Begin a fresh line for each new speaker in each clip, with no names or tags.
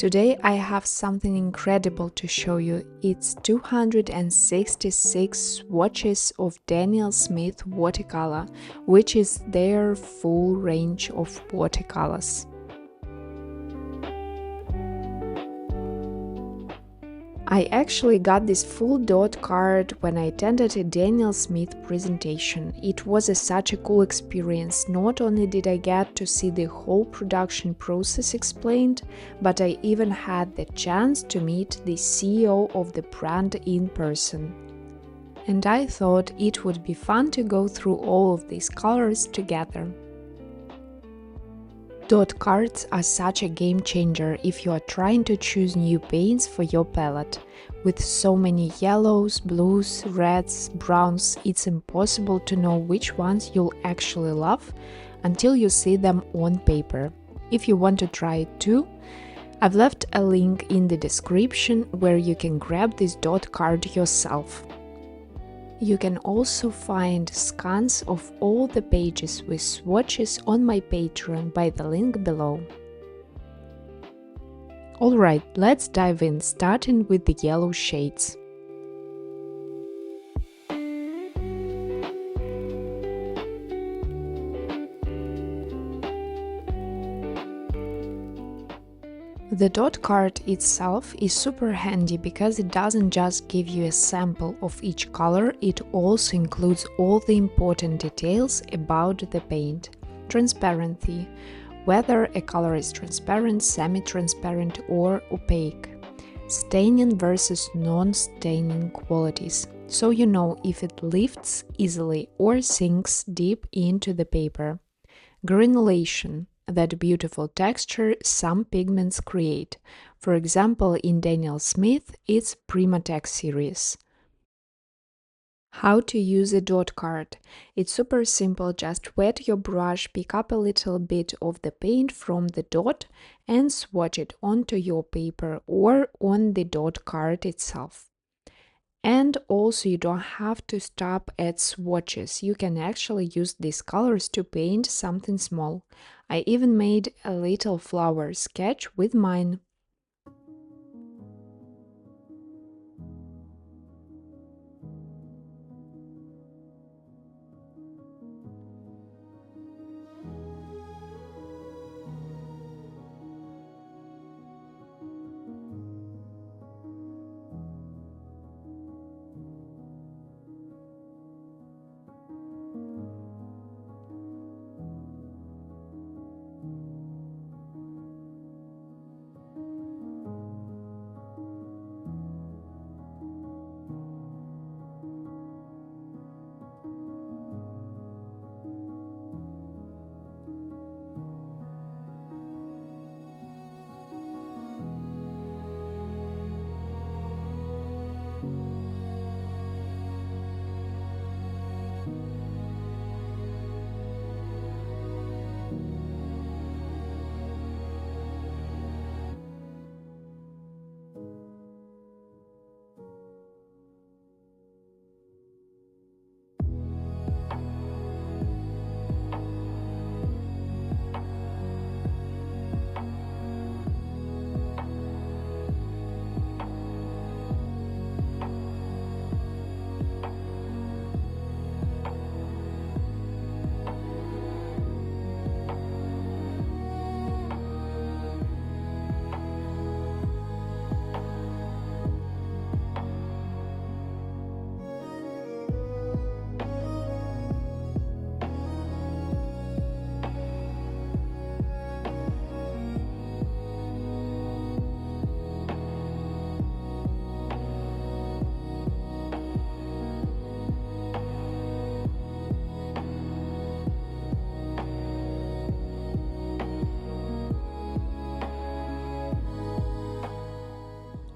Today I have something incredible to show you. It's 266 swatches of Daniel Smith Watercolor, which is their full range of watercolors. I actually got this full dot card when I attended a Daniel Smith presentation. It was such a cool experience. Not only did I get to see the whole production process explained, but I even had the chance to meet the CEO of the brand in person. And I thought it would be fun to go through all of these colors together. Dot cards are such a game changer if you are trying to choose new paints for your palette. With so many yellows, blues, reds, browns, it's impossible to know which ones you'll actually love until you see them on paper. If you want to try it too, I've left a link in the description where you can grab this dot card yourself. You can also find scans of all the pages with swatches on my Patreon by the link below. Alright, let's dive in, starting with the yellow shades. The dot card itself is super handy because it doesn't just give you a sample of each color, it also includes all the important details about the paint. Transparency, whether a color is transparent, semi-transparent or opaque. Staining versus non-staining qualities, so you know if it lifts easily or sinks deep into the paper. Granulation, that beautiful texture some pigments create. For example, in Daniel Smith, it's Primatek series. How to use a dot card. It's super simple, just wet your brush, pick up a little bit of the paint from the dot and swatch it onto your paper or on the dot card itself. And also you don't have to stop at swatches, you can actually use these colors to paint something small. I even made a little flower sketch with mine.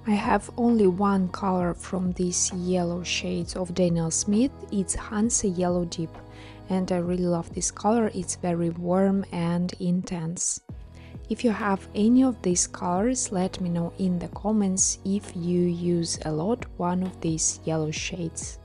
I have only one color from these yellow shades of Daniel Smith, it's Hansa Yellow Deep, and I really love this color, it's very warm and intense. If you have any of these colors, let me know in the comments if you use a lot one of these yellow shades.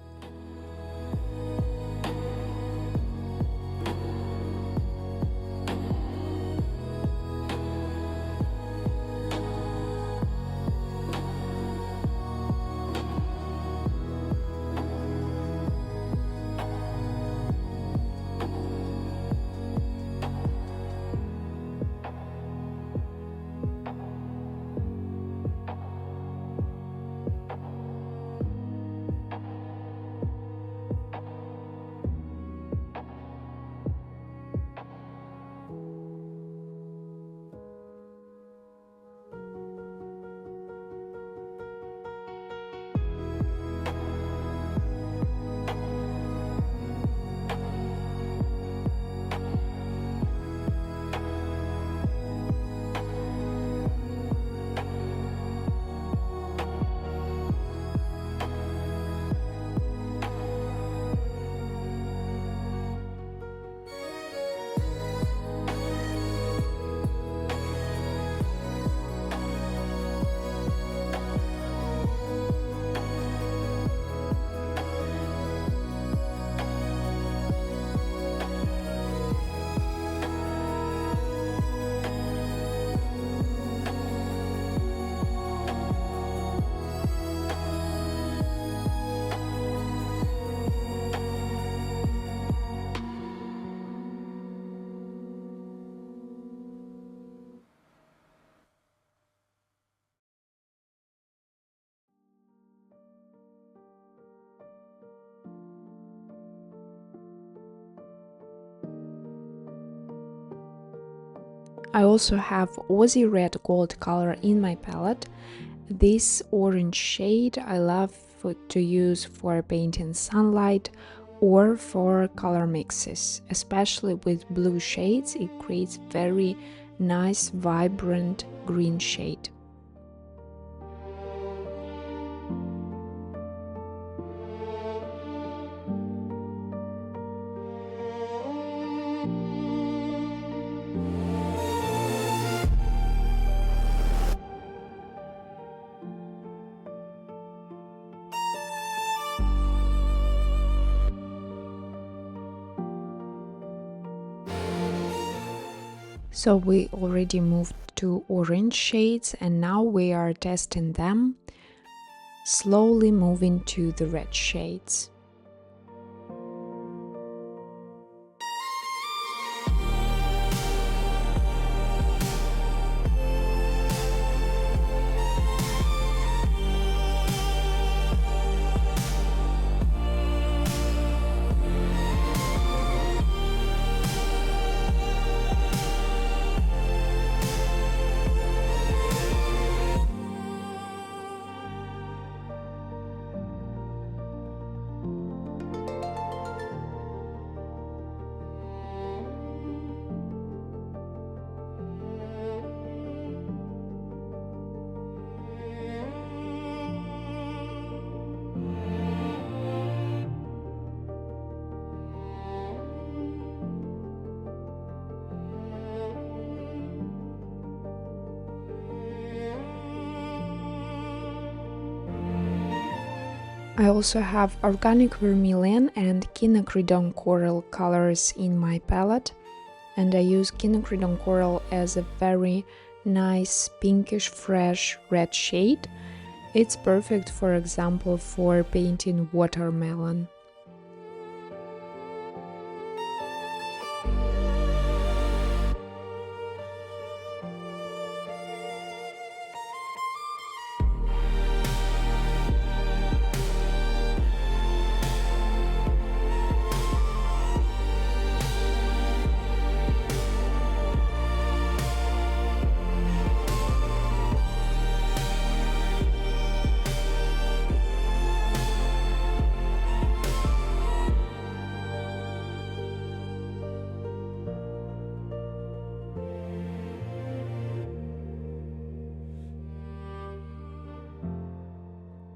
I also have Aussie Red Gold color in my palette. This orange shade I love to use for painting sunlight or for color mixes, especially with blue shades. It creates very nice vibrant green shade. So we already moved to orange shades and now we are testing them, slowly moving to the red shades. I also have Organic Vermilion and Quinacridone Coral colors in my palette, and I use Quinacridone Coral as a very nice pinkish fresh red shade. It's perfect, for example, for painting watermelon.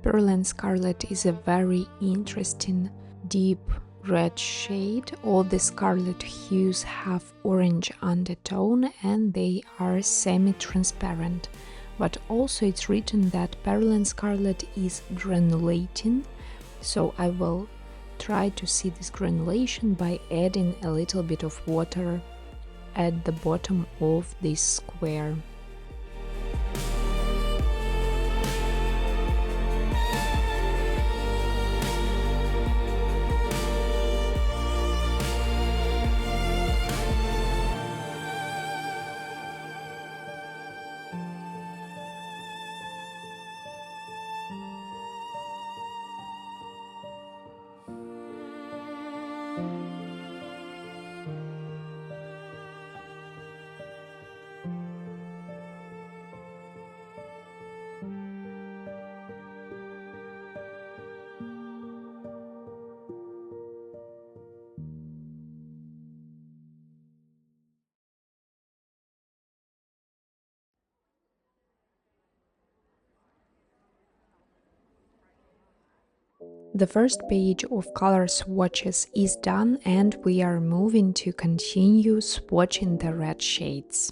Pearl Scarlet is a very interesting deep red shade. All the scarlet hues have orange undertone and they are semi-transparent. But also it's written that Pearl Scarlet is granulating, so I will try to see this granulation by adding a little bit of water at the bottom of this square. The first page of color swatches is done and we are moving to continue swatching the red shades.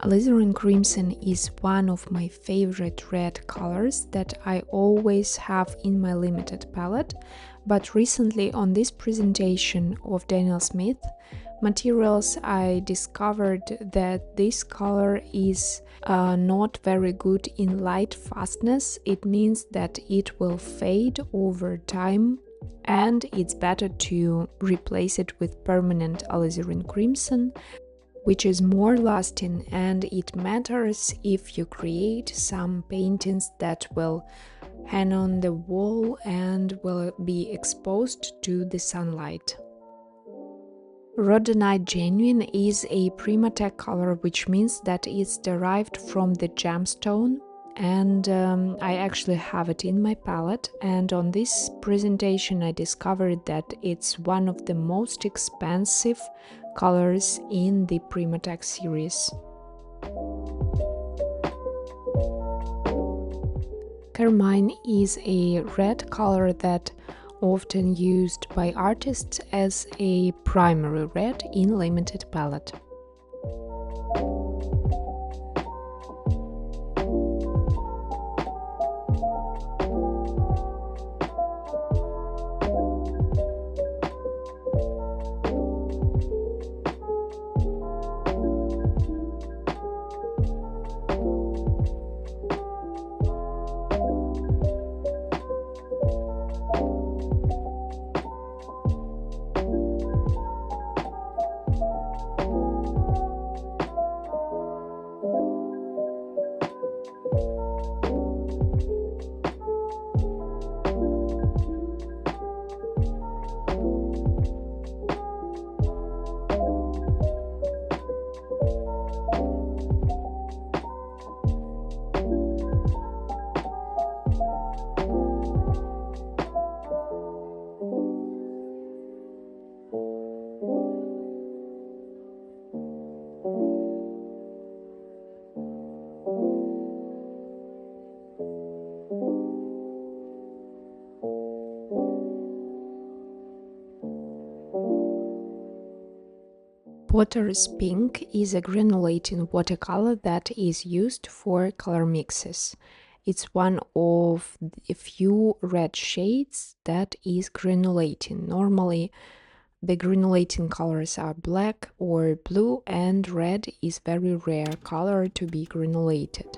Alizarin Crimson is one of my favorite red colors that I always have in my limited palette, but recently on this presentation of Daniel Smith materials I discovered that this color is not very good in light fastness. It means that it will fade over time, and it's better to replace it with permanent alizarin crimson, which is more lasting, and it matters if you create some paintings that will hang on the wall and will be exposed to the sunlight. Rhodonite Genuine is a Primatek color, which means that it's derived from the gemstone, and I actually have it in my palette, and on this presentation I discovered that it's one of the most expensive colors in the Primatek series. Carmine is a red color that often used by artists as a primary red in limited palette. Potter's Pink is a granulating watercolor that is used for color mixes. It's one of a few red shades that is granulating. Normally, the granulating colors are black or blue, and red is very rare color to be granulated.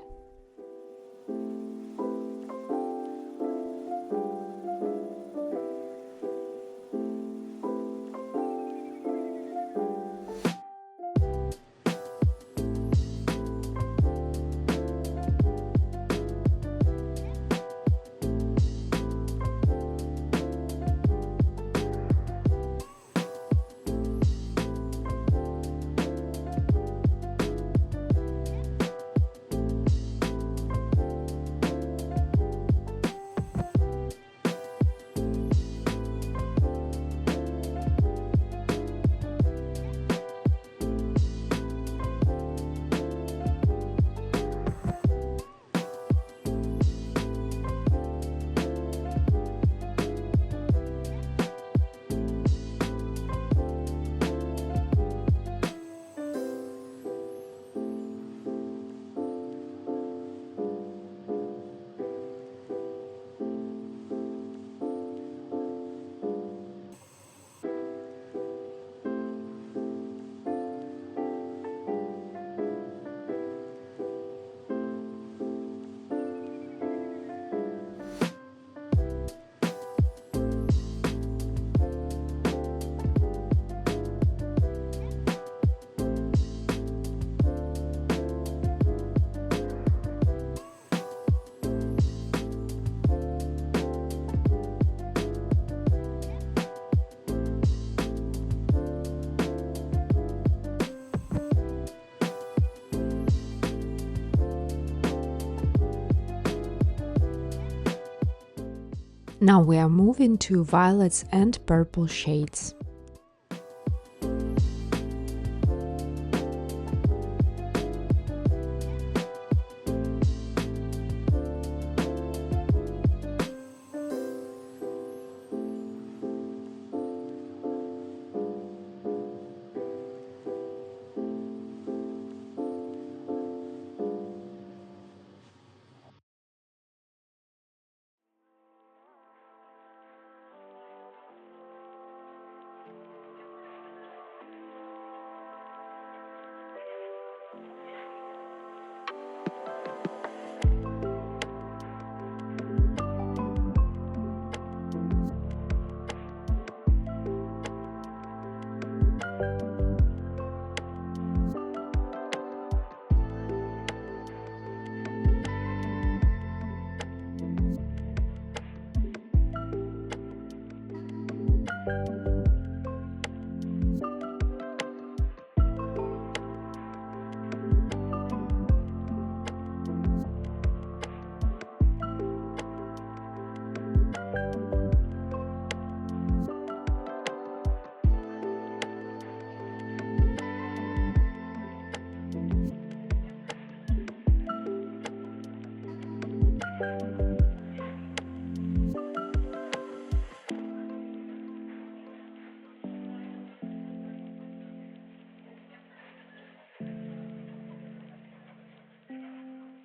Now we are moving to violets and purple shades.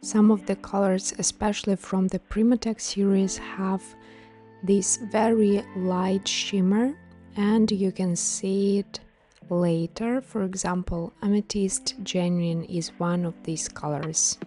Some of the colors, especially from the Primatek series, have this very light shimmer, and you can see it later. For example, Amethyst Genuine is one of these colors.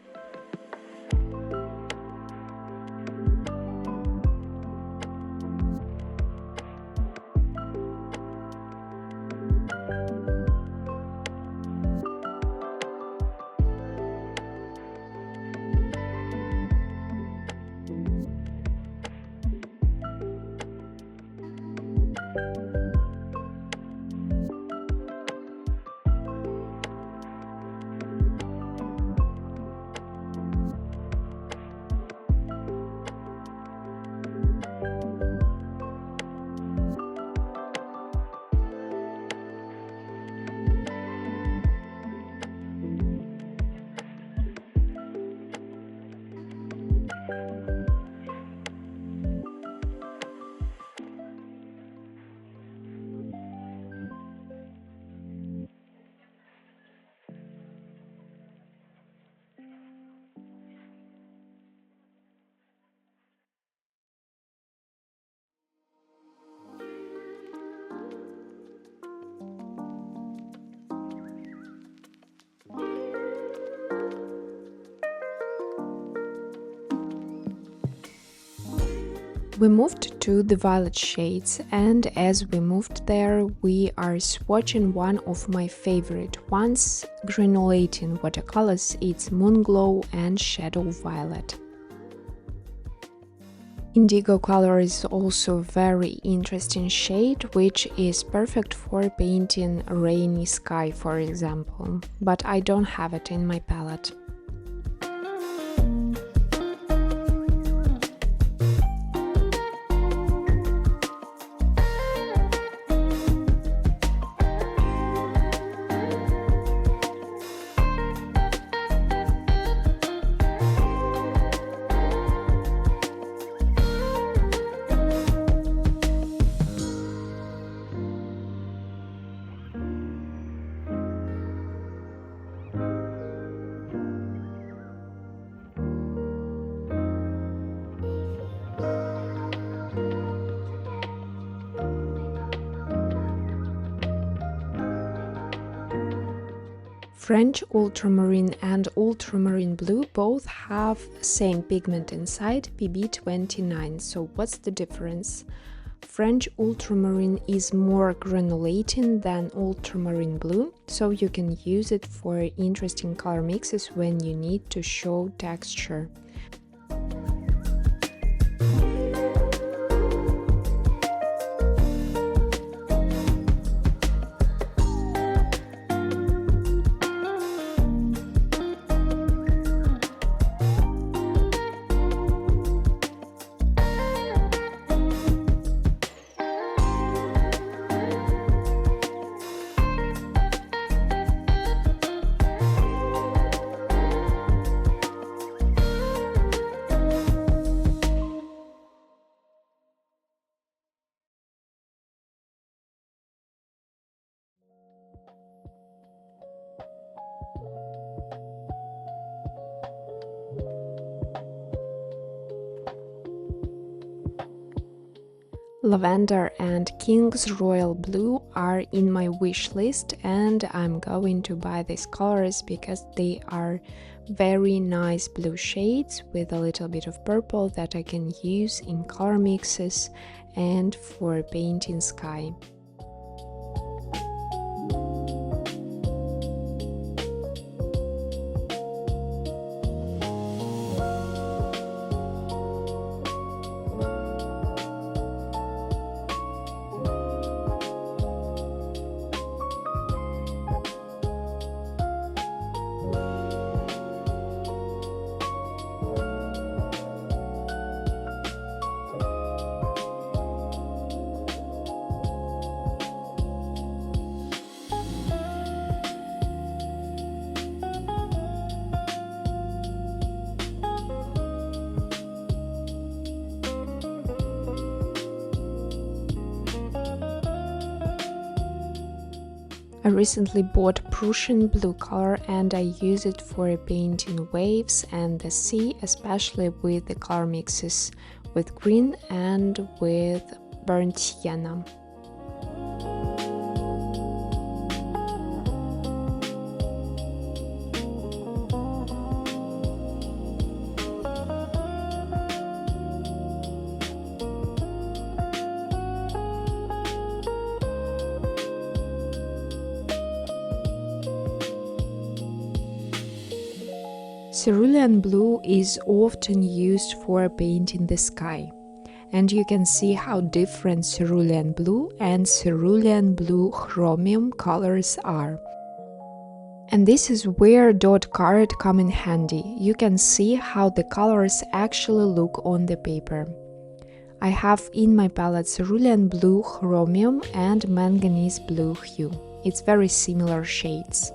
We moved to the violet shades, and as we moved there, we are swatching one of my favorite ones, granulating watercolors. It's Moonglow and Shadow Violet. Indigo color is also a very interesting shade, which is perfect for painting a rainy sky, for example, but I don't have it in my palette. French ultramarine and ultramarine blue both have same pigment inside, PB29. So what's the difference? French ultramarine is more granulating than ultramarine blue, so you can use it for interesting color mixes when you need to show texture. Lavender and King's Royal Blue are in my wish list, and I'm going to buy these colors because they are very nice blue shades with a little bit of purple that I can use in color mixes and for painting sky. I recently bought Prussian blue color and I use it for painting waves and the sea, especially with the color mixes with green and with burnt sienna. Cerulean blue is often used for painting the sky, and you can see how different cerulean blue and cerulean blue chromium colors are. And this is where dot card come in handy. You can see how the colors actually look on the paper. I have in my palette cerulean blue chromium and manganese blue hue. It's very similar shades.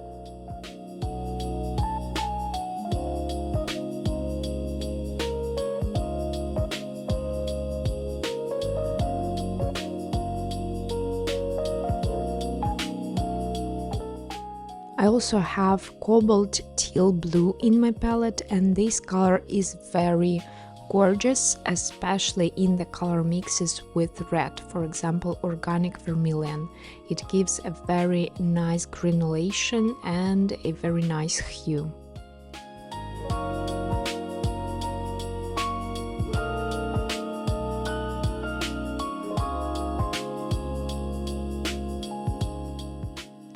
I also have cobalt teal blue in my palette, and this color is very gorgeous, especially in the color mixes with red, for example organic vermilion. It gives a very nice granulation and a very nice hue.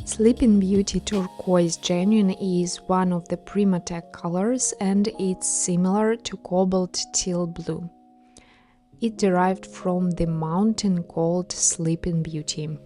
Sleeping Beauty Turquoise Genuine is one of the Primatek colors and it's similar to cobalt teal blue. It derived from the mountain called Sleeping Beauty.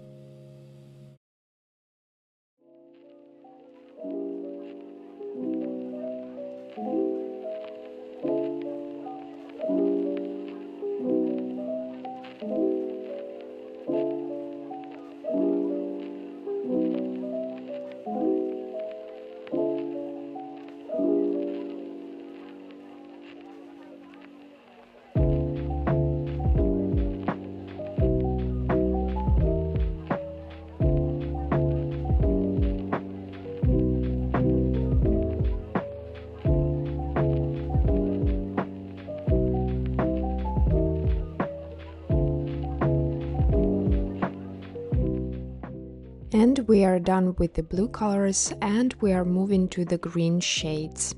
And we are done with the blue colors and we are moving to the green shades.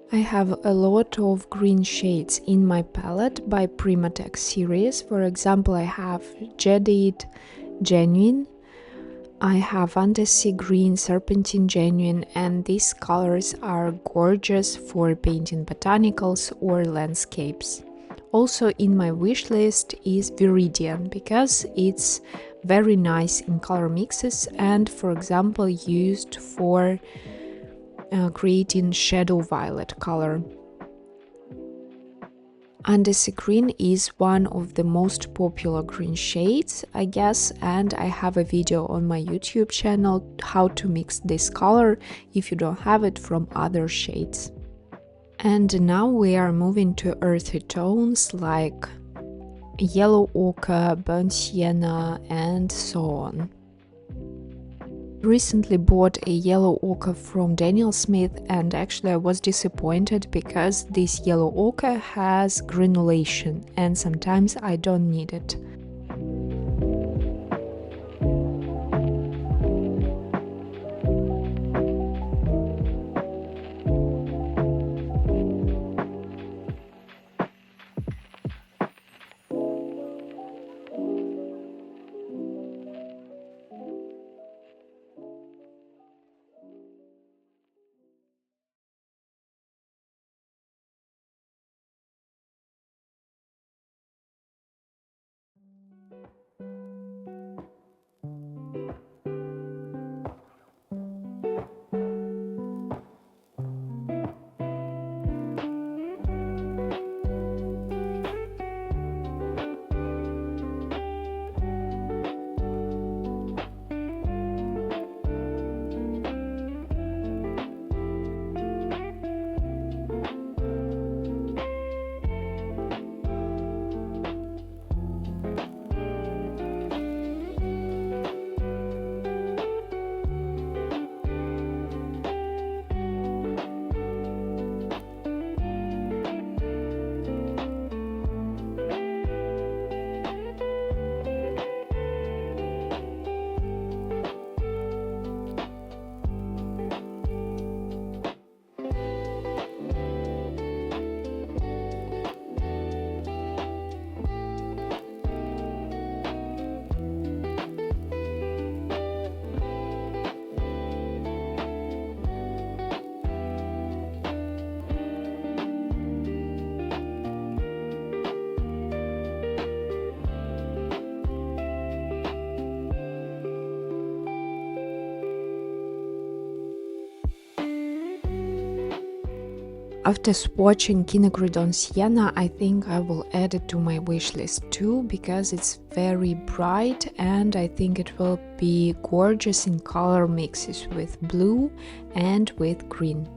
I have a lot of green shades in my palette by Primatek series. For example, I have Jadeite Genuine, I have Fantasy Green Serpentine Genuine, and these colors are gorgeous for painting botanicals or landscapes. Also in my wish list is Viridian because it's very nice in color mixes and, for example, used for creating shadow violet color. Fantasy Green is one of the most popular green shades, I guess, and I have a video on my YouTube channel how to mix this color if you don't have it from other shades. And now we are moving to earthy tones like yellow ochre, burnt sienna, and so on. Recently bought a yellow ochre from Daniel Smith and actually I was disappointed because this yellow ochre has granulation and sometimes I don't need it. After swatching Quinacridone Sienna, I think I will add it to my wishlist too, because it's very bright and I think it will be gorgeous in color mixes with blue and with green.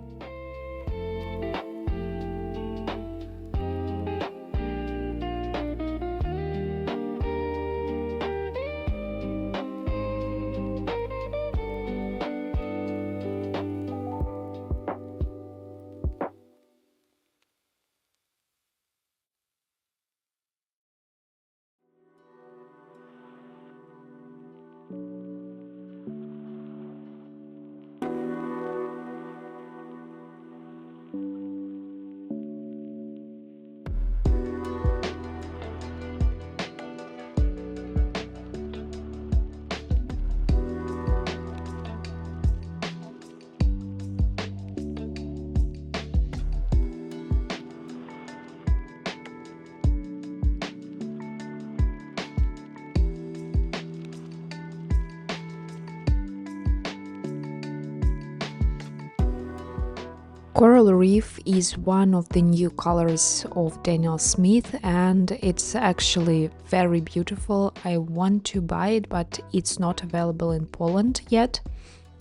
Coral Reef is one of the new colors of Daniel Smith and it's actually very beautiful. I want to buy it, but it's not available in Poland yet.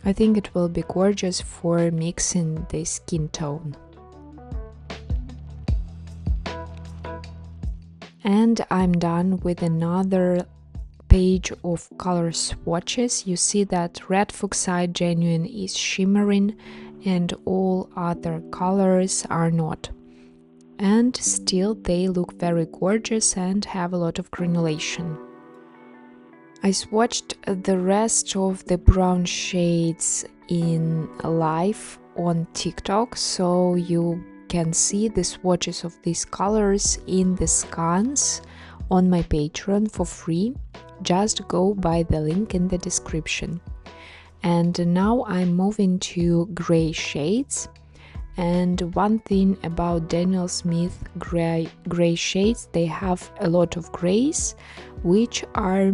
I think it will be gorgeous for mixing the skin tone. And I'm done with another page of color swatches. You see that Red Fuchsite Genuine is shimmering and all other colors are not. And still they look very gorgeous and have a lot of granulation. I swatched the rest of the brown shades in live on TikTok, so you can see the swatches of these colors in the scans on my Patreon for free. Just go by the link in the description. And now I'm moving to gray shades. And one thing about Daniel Smith gray shades, they have a lot of grays, which are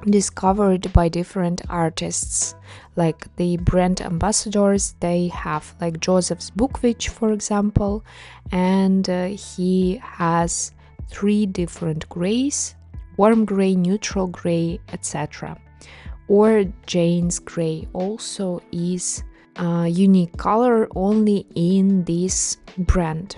discovered by different artists. Like the brand ambassadors, they have like Joseph Zbukvic, for example, and he has 3 different grays: warm gray, neutral gray, etc. Or Jane's Gray also is a unique color only in this brand.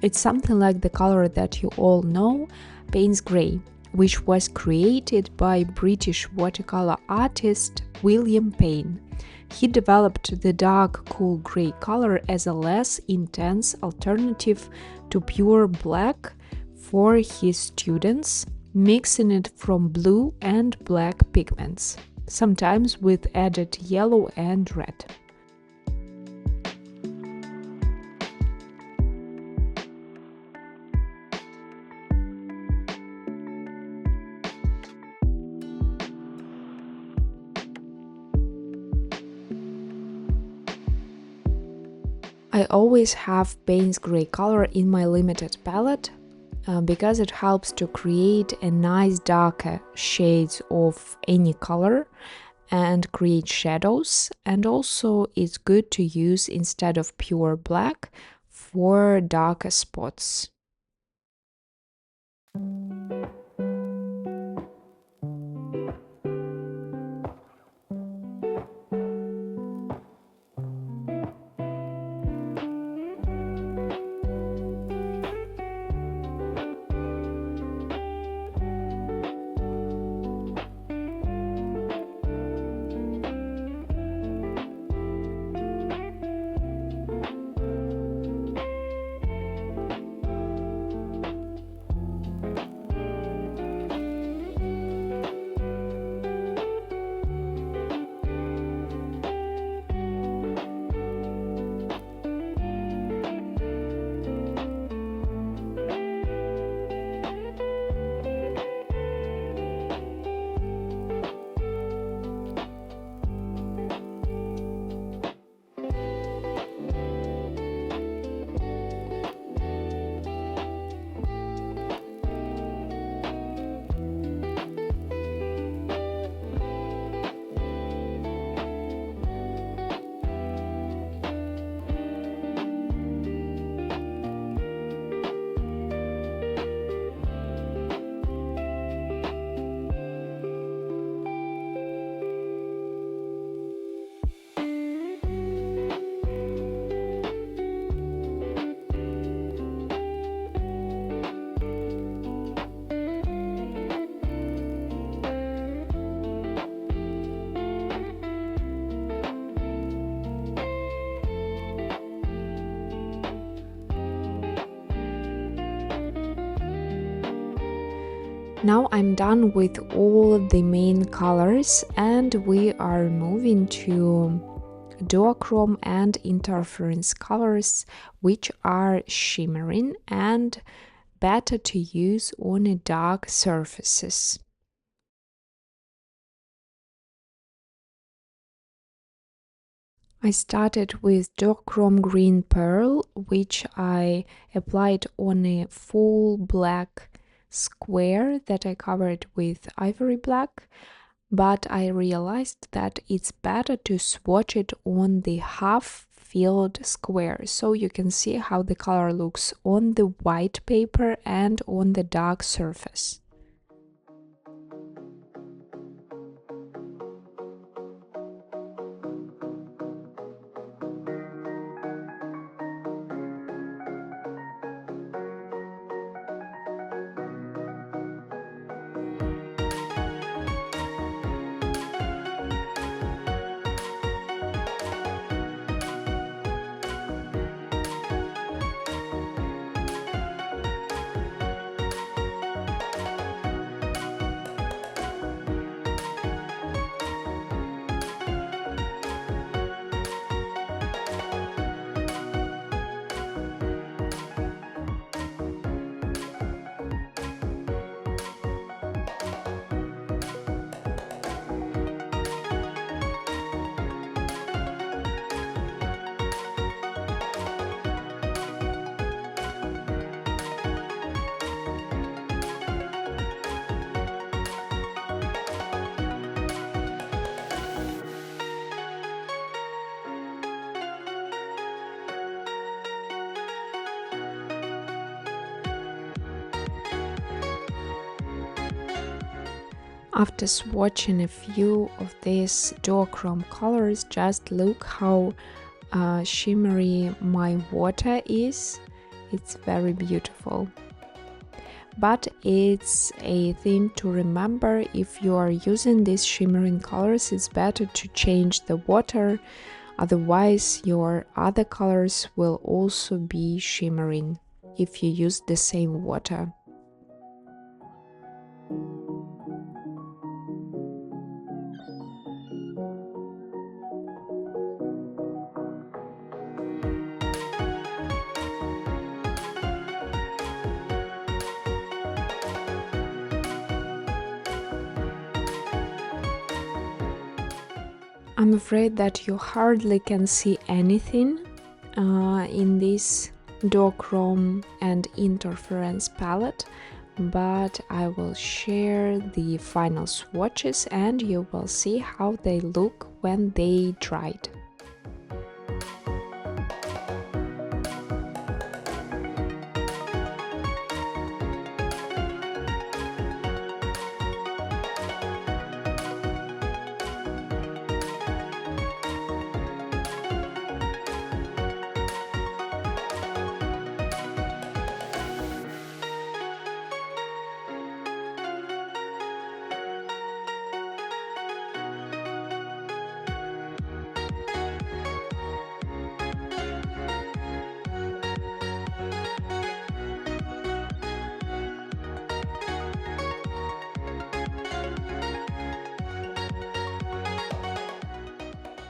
It's something like the color that you all know, Payne's Grey, which was created by British watercolor artist William Payne. He developed the dark, cool grey color as a less intense alternative to pure black for his students, mixing it from blue and black pigments, sometimes with added yellow and red. I always have Payne's Grey color in my limited palette because it helps to create a nice darker shades of any color and create shadows, and also it's good to use instead of pure black for darker spots. Now I'm done with all the main colors and we are moving to duochrome and interference colors, which are shimmering and better to use on dark surfaces. I started with Duochrome Green Pearl, which I applied on a full black square that I covered with ivory black, but I realized that it's better to swatch it on the half-filled square, so you can see how the color looks on the white paper and on the dark surface. After swatching a few of these duochrome colors, just look how shimmery my water is. It's very beautiful. But it's a thing to remember: if you are using these shimmering colors, it's better to change the water, otherwise your other colors will also be shimmering if you use the same water. I'm afraid that you hardly can see anything in this duochrome and interference palette, but I will share the final swatches and you will see how they look when they dried.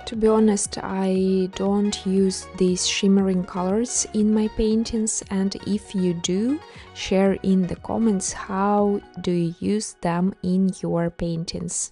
To be honest, I don't use these shimmering colors in my paintings, and if you do, share in the comments how do you use them in your paintings.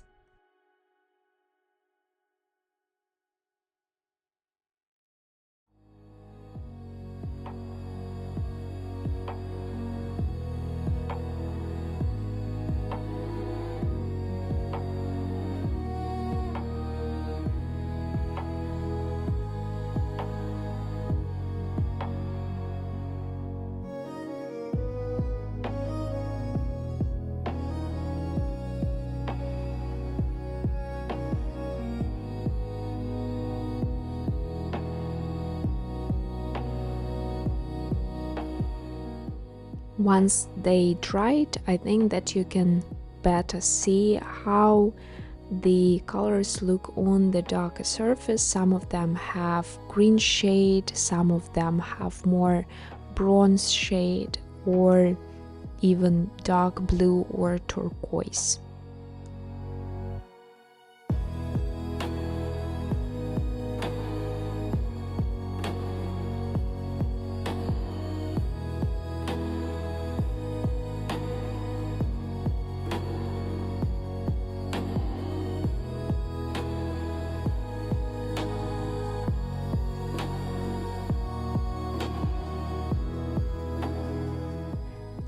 Once they dried, I think that you can better see how the colors look on the darker surface. Some of them have green shade, some of them have more bronze shade or even dark blue or turquoise.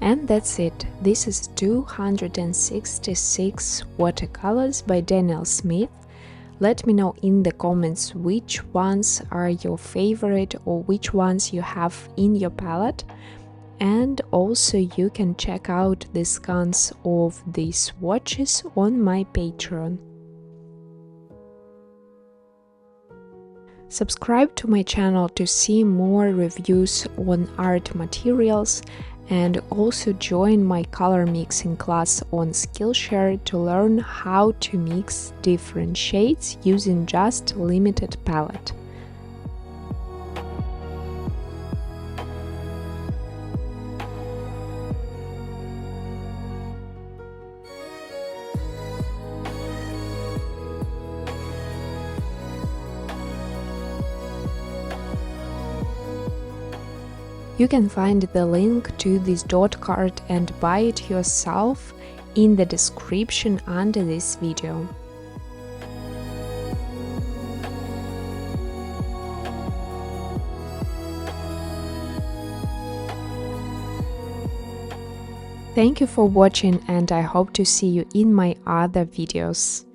And that's it. This is 266 watercolors by Daniel Smith. Let me know in the comments which ones are your favorite or which ones you have in your palette. And also you can check out the scans of these swatches on my Patreon. Subscribe to my channel to see more reviews on art materials, and also join my color mixing class on Skillshare to learn how to mix different shades using just limited palette. You can find the link to this dot card and buy it yourself in the description under this video. Thank you for watching, and I hope to see you in my other videos.